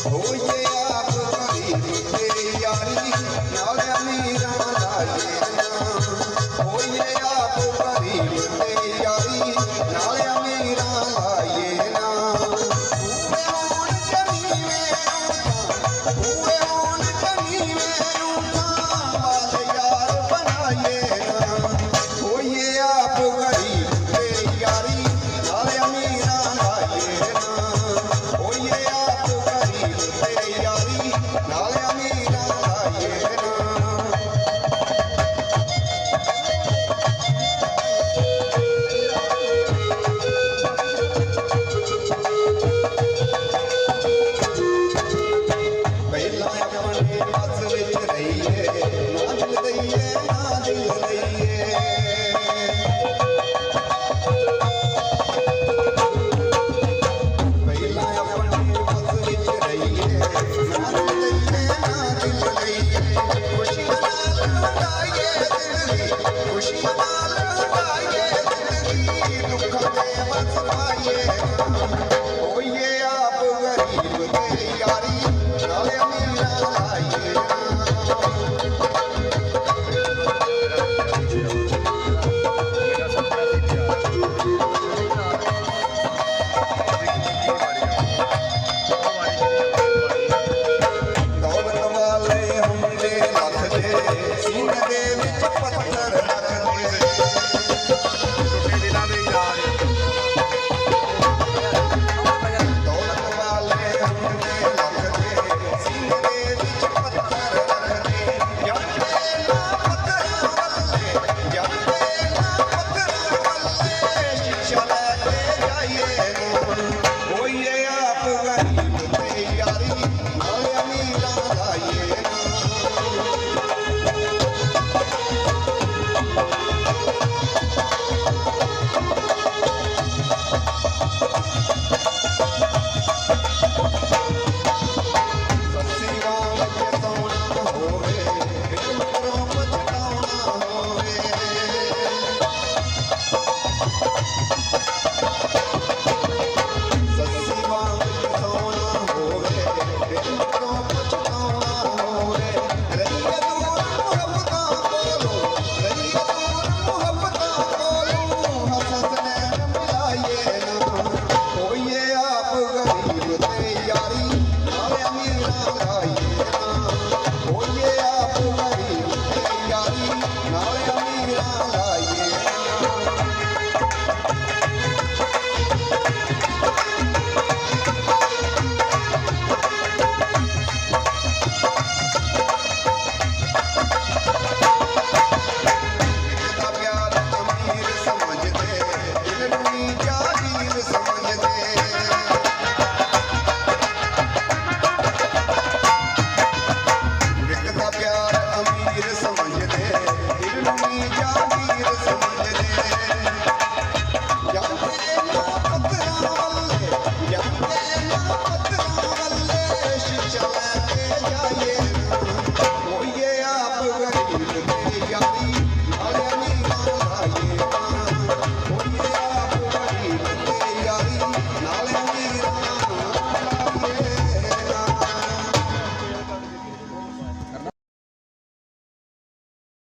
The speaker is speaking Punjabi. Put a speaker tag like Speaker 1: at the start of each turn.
Speaker 1: ਹੋਈਏ ਆਪ ਗਰੀਬ ਤੇ ਯਾਰੀ ਨਾਲ ਅਮੀਰਾਂ ਲਾਈਏ ਨਾ ਹੋਈਏ ਆਪ ਗਰੀਬ ਤੇ ਯਾਰੀ ਨਾਲ ਅਮੀਰਾਂ ਲਾਈਏ ਨਾ ਪੂਰੇ ਹੋਣ ਜਮੀਵੇਂ ਰੂਠਾਂ ਵਾਲੇ ਯਾਰ ਬਣਾਈਏ ਨਾ ਹੋਈਏ ਆਪ ਗਰੀਬ ਤੇ ਯਾਰੀ ਨਾਲ ਅਮੀਰਾਂ ਲਾਈਏ ਨਾ ਹੋਈਏ ਆਪ ਗਰੀਬ ਤੇ ਯਾਰੀ ਨਾਲ ਅਮੀਰਾਂ ਲਾਈਏ ਨਾ ਪਹਿਲਾਂ ਆਪਣੇ ਵਸ ਵਿੱਚ ਰਹੀਏ ਨਾ ਦਿਲ ਦਈਏ ਨਾ ਦਿਲ ਲਈਏ ਪਹਿਲਾਂ ਆਪਣੇ ਵਸ ਵਿੱਚ ਰਹੀਏ ਨਾ ਦਿਲ ਦਈਏ ਨਾ ਦਿਲ ਲਈਏ ਖੁਸ਼ੀਆਂ ਨਾਲ ਲੁਟਾਈਏ ਜ਼ਿੰਦਗੀ ਖੁਸ਼ੀਆਂ ਨਾਲ ਲੁਟਾਈਏ ਜ਼ਿੰਦਗੀ ਦੁੱਖਾਂ ਦੇ ਵਸ ਪਾਈਏ ਹੋਈਏ ਆਪ ਗਰੀਬ ਤੇ ਯਾਰ